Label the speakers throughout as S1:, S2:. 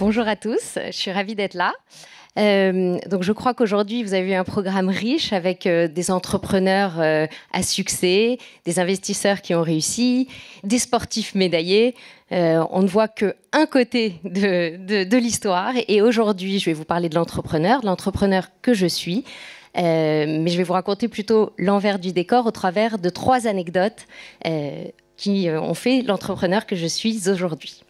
S1: Bonjour à tous, je suis ravie d'être là. Donc je crois qu'aujourd'hui, vous avez eu un programme riche avec des entrepreneurs à succès, des investisseurs qui ont réussi, des sportifs médaillés. On ne voit qu'un côté de l'histoire. Et aujourd'hui, je vais vous parler de l'entrepreneur que je suis. Mais je vais vous raconter plutôt l'envers du décor au travers de 3 anecdotes qui ont fait l'entrepreneur que je suis aujourd'hui.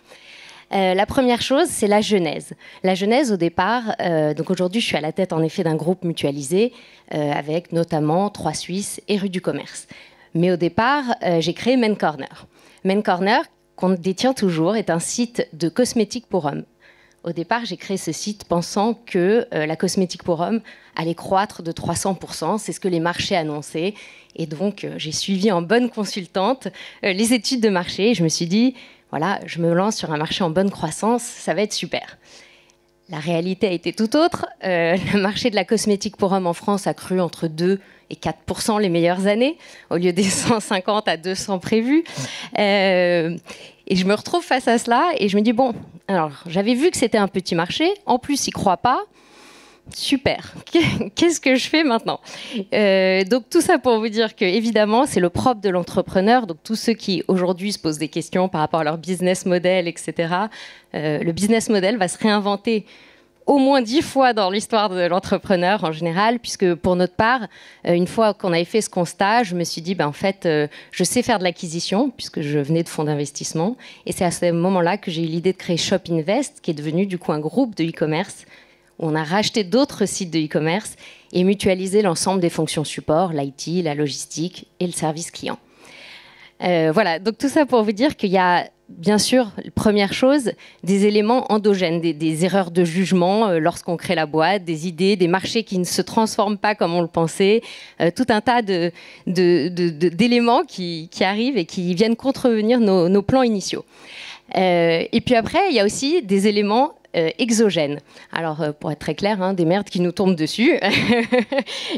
S1: La première chose, c'est la genèse. La genèse, au départ, donc aujourd'hui, je suis à la tête en effet d'un groupe mutualisé avec notamment 3 Suisses et Rue du Commerce. Mais au départ, j'ai créé Men Corner. Men Corner, qu'on détient toujours, est un site de cosmétiques pour hommes. Au départ, j'ai créé ce site pensant que la cosmétique pour hommes allait croître de 300%. C'est ce que les marchés annonçaient. Et donc, j'ai suivi en bonne consultante les études de marché. Et je me suis dit, voilà, je me lance sur un marché en bonne croissance, ça va être super. La réalité a été tout autre. Le marché de la cosmétique pour hommes en France a cru entre 2 et 4% les meilleures années, au lieu des 150 à 200 prévus. Et je me retrouve face à cela et je me dis, bon, alors j'avais vu que c'était un petit marché, en plus il ne croit pas. Super, qu'est-ce que je fais maintenant? Donc tout ça pour vous dire que évidemment c'est le propre de l'entrepreneur. Donc tous ceux qui aujourd'hui se posent des questions par rapport à leur business model, etc. Le business model va se réinventer au moins 10 fois dans l'histoire de l'entrepreneur en général, puisque pour notre part, une fois qu'on avait fait ce constat, je me suis dit, en fait, je sais faire de l'acquisition, puisque je venais de fonds d'investissement. Et c'est à ce moment-là que j'ai eu l'idée de créer Shop Invest, qui est devenu du coup un groupe de e-commerce, où on a racheté d'autres sites de e-commerce et mutualisé l'ensemble des fonctions support, l'IT, la logistique et le service client. Voilà, donc tout ça pour vous dire qu'il y a, bien sûr, première chose, des éléments endogènes, des erreurs de jugement lorsqu'on crée la boîte, des idées, des marchés qui ne se transforment pas comme on le pensait, tout un tas d'éléments qui arrivent et qui viennent contrevenir nos plans initiaux. Et puis après, il y a aussi des éléments exogènes. Alors, pour être très clair, des merdes qui nous tombent dessus.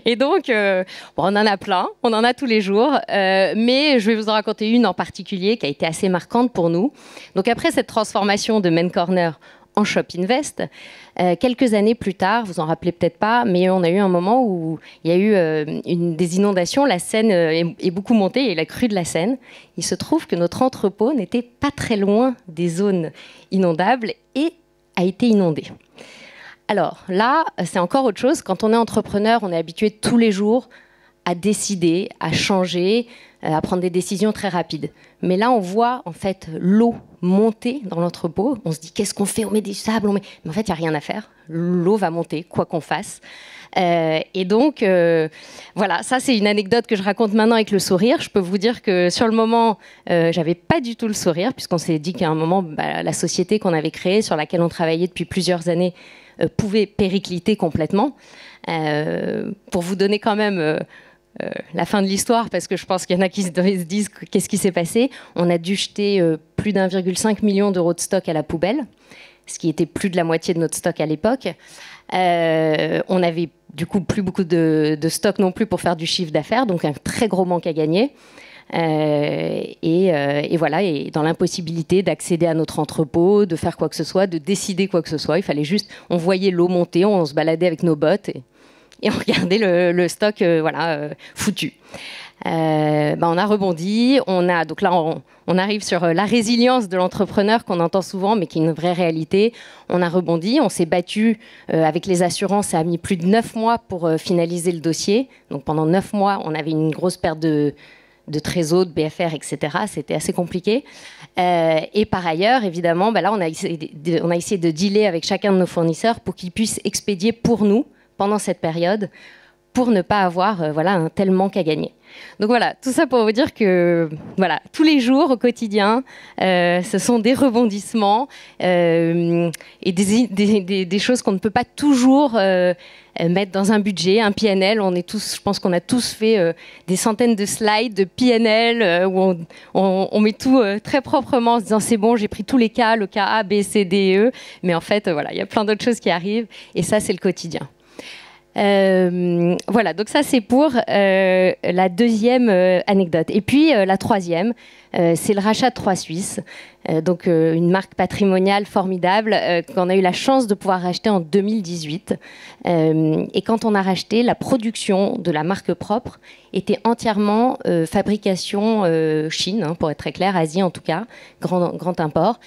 S1: Et donc, on en a plein, on en a tous les jours, mais je vais vous en raconter une en particulier qui a été assez marquante pour nous. Donc, après cette transformation de Men Corner en Shop Invest, quelques années plus tard, vous en rappelez peut-être pas, mais on a eu un moment où il y a eu des inondations, la Seine est beaucoup montée et la crue de la Seine. Il se trouve que notre entrepôt n'était pas très loin des zones inondables et a été inondé. Alors là, c'est encore autre chose. Quand on est entrepreneur, on est habitué tous les jours à décider, à changer, à prendre des décisions très rapides. Mais là, on voit en fait l'eau monter dans l'entrepôt. On se dit, qu'est-ce qu'on fait? On met du sable, Mais en fait, il n'y a rien à faire. L'eau va monter, quoi qu'on fasse. Et donc, voilà, ça c'est une anecdote que je raconte maintenant avec le sourire. Je peux vous dire que sur le moment, j'avais pas du tout le sourire, puisqu'on s'est dit qu'à un moment, la société qu'on avait créée, sur laquelle on travaillait depuis plusieurs années, pouvait péricliter complètement. Pour vous donner quand même la fin de l'histoire, parce que je pense qu'il y en a qui se disent qu'est-ce qui s'est passé. On a dû jeter plus d'1,5 million d'euros de stock à la poubelle, ce qui était plus de la moitié de notre stock à l'époque. On avait du coup plus beaucoup de stock non plus pour faire du chiffre d'affaires, donc un très gros manque à gagner. Et voilà, et dans l'impossibilité d'accéder à notre entrepôt, de faire quoi que ce soit, de décider quoi que ce soit. Il fallait juste, on voyait l'eau monter, on se baladait avec nos bottes et on regardait le stock foutu. On a rebondi, donc là on arrive sur la résilience de l'entrepreneur qu'on entend souvent mais qui est une vraie réalité. On a rebondi, on s'est battu avec les assurances, ça a mis plus de 9 mois pour finaliser le dossier. Donc pendant 9 mois on avait une grosse perte de trésor, de BFR, etc. C'était assez compliqué. Et par ailleurs, évidemment, là on a essayé de dealer avec chacun de nos fournisseurs pour qu'ils puissent expédier pour nous pendant cette période, pour ne pas avoir un tel manque à gagner. Donc voilà, tout ça pour vous dire que tous les jours au quotidien, ce sont des rebondissements et des choses qu'on ne peut pas toujours mettre dans un budget, un PNL. Je pense qu'on a tous fait des centaines de slides de PNL où on met tout très proprement en se disant c'est bon, j'ai pris tous les cas, le cas A, B, C, D et E. Mais en fait, il y a plein d'autres choses qui arrivent et ça, c'est le quotidien. Voilà, donc ça c'est pour la deuxième anecdote. Et puis la troisième, c'est le rachat de 3 Suisses, donc une marque patrimoniale formidable qu'on a eu la chance de pouvoir racheter en 2018. Et quand on a racheté, la production de la marque propre était entièrement fabrication Chine, hein, pour être très clair, Asie en tout cas, grand import.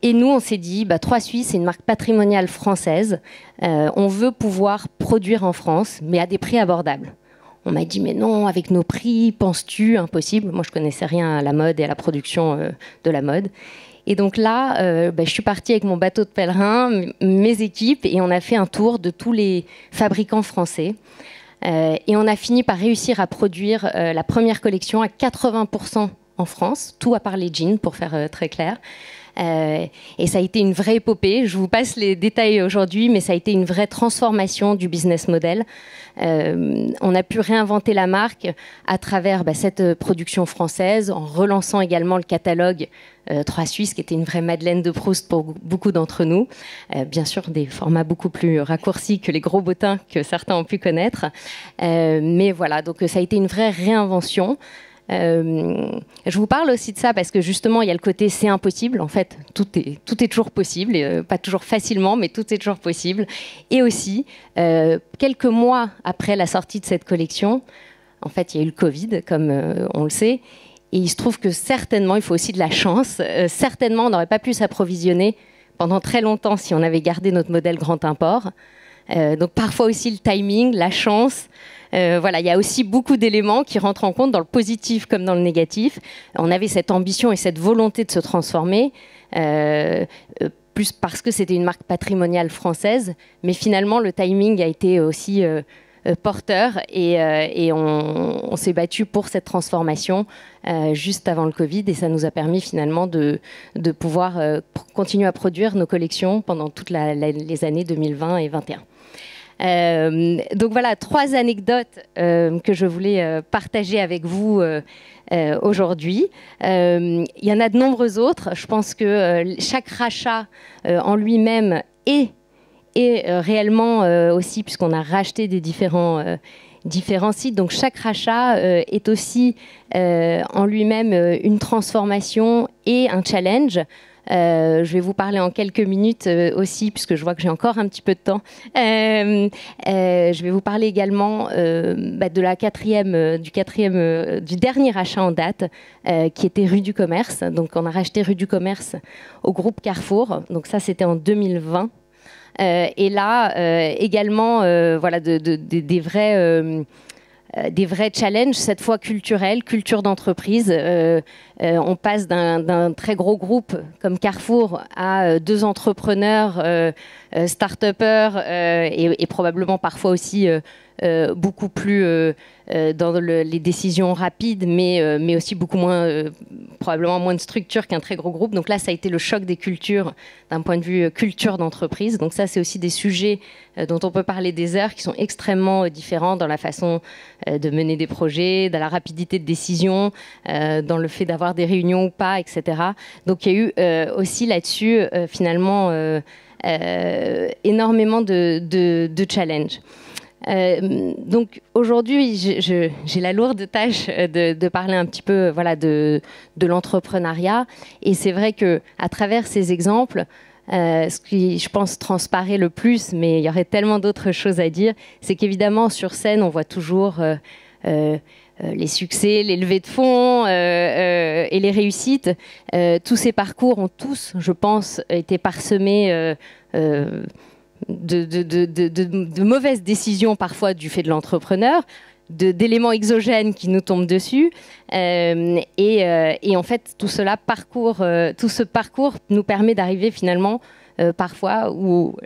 S1: Et nous, on s'est dit, 3 Suisses, c'est une marque patrimoniale française. On veut pouvoir produire en France, mais à des prix abordables. On m'a dit, mais non, avec nos prix, penses-tu, impossible. Moi, je connaissais rien à la mode et à la production de la mode. Et donc là, je suis partie avec mon bateau de pèlerin, mes équipes, et on a fait un tour de tous les fabricants français. Et on a fini par réussir à produire la première collection à 80% en France, tout à part les jeans, pour faire très clair. Et ça a été une vraie épopée. Je vous passe les détails aujourd'hui, mais ça a été une vraie transformation du business model. On a pu réinventer la marque à travers cette production française, en relançant également le catalogue 3 Suisses, qui était une vraie Madeleine de Proust pour beaucoup d'entre nous. Bien sûr, des formats beaucoup plus raccourcis que les gros bottins que certains ont pu connaître. Mais voilà, donc ça a été une vraie réinvention. Je vous parle aussi de ça parce que justement il y a le côté c'est impossible, en fait tout est toujours possible, pas toujours facilement mais tout est toujours possible. Et aussi quelques mois après la sortie de cette collection, en fait il y a eu le Covid comme on le sait, et il se trouve que certainement, il faut aussi de la chance, certainement on n'aurait pas pu s'approvisionner pendant très longtemps si on avait gardé notre modèle grand import. Donc parfois aussi le timing, la chance. Voilà, il y a aussi beaucoup d'éléments qui rentrent en compte dans le positif comme dans le négatif. On avait cette ambition et cette volonté de se transformer, plus parce que c'était une marque patrimoniale française, mais finalement le timing a été aussi porteur et on s'est battu pour cette transformation juste avant le Covid, et ça nous a permis finalement de pouvoir continuer à produire nos collections pendant toutes les années 2020 et 2021. Donc voilà, 3 anecdotes que je voulais partager avec vous aujourd'hui. Il y en a de nombreuses autres. Je pense que chaque rachat en lui-même est réellement aussi, puisqu'on a racheté des différents sites. Donc chaque rachat est aussi en lui-même une transformation et un challenge. Je vais vous parler en quelques minutes aussi, puisque je vois que j'ai encore un petit peu de temps. Je vais vous parler également de du dernier achat en date, qui était Rue du Commerce. Donc, on a racheté Rue du Commerce au groupe Carrefour. Donc, ça, c'était en 2020. Et là, également, voilà, des vrais challenges, cette fois culturels, culture d'entreprise. On passe d'un très gros groupe comme Carrefour à 2 entrepreneurs, start-upers et probablement parfois aussi beaucoup plus dans les décisions rapides, mais aussi beaucoup moins, probablement moins de structure qu'un très gros groupe. Donc là, ça a été le choc des cultures d'un point de vue culture d'entreprise. Donc ça, c'est aussi des sujets dont on peut parler des heures, qui sont extrêmement différents dans la façon de mener des projets, dans la rapidité de décision, dans le fait d'avoir des réunions ou pas, etc. Donc il y a eu aussi là-dessus finalement énormément de challenges. Donc aujourd'hui, j'ai la lourde tâche de parler un petit peu voilà, de l'entrepreneuriat. Et c'est vrai qu'à travers ces exemples, ce qui, je pense, transparaît le plus, mais il y aurait tellement d'autres choses à dire, c'est qu'évidemment, sur scène, on voit toujours les succès, les levées de fonds et les réussites. Tous ces parcours ont tous, je pense, été parsemés de mauvaises décisions parfois du fait de l'entrepreneur, d'éléments exogènes qui nous tombent dessus. Et en fait, tout ce parcours nous permet d'arriver finalement parfois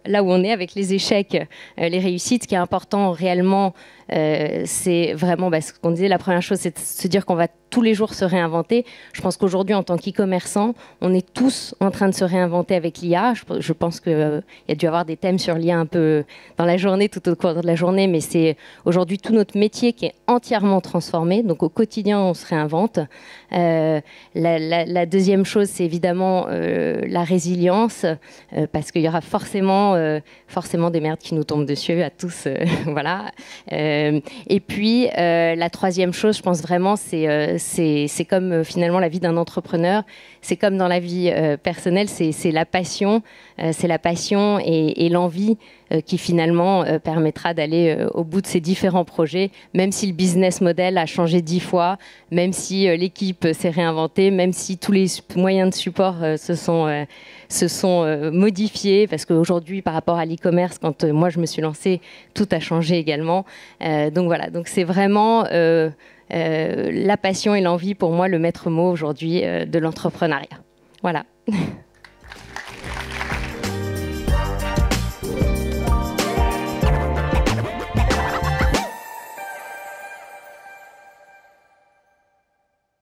S1: là où on est avec les échecs, les réussites. Ce qui est important réellement, c'est vraiment ce qu'on disait, la première chose, c'est de se dire qu'on va tous les jours se réinventer. Je pense qu'aujourd'hui, en tant qu'e-commerçant, on est tous en train de se réinventer avec l'IA. Je pense qu'il y a dû y avoir des thèmes sur l'IA un peu dans la journée, tout au cours de la journée, mais c'est aujourd'hui tout notre métier qui est entièrement transformé. Donc au quotidien, on se réinvente. La deuxième chose, c'est évidemment la résilience. parce qu'il y aura forcément des merdes qui nous tombent dessus à tous, voilà. Et puis la troisième chose, je pense vraiment, c'est comme finalement la vie d'un entrepreneur, c'est comme dans la vie personnelle, c'est la passion et l'envie qui finalement permettra d'aller au bout de ces différents projets, même si le business model a changé 10 fois, même si l'équipe s'est réinventée, même si tous les moyens de support se sont modifiés, parce qu'aujourd'hui, par rapport à l'e-commerce, quand moi je me suis lancée, tout a changé également. Donc voilà, donc c'est vraiment la passion et l'envie pour moi le maître mot aujourd'hui de l'entrepreneuriat. Voilà.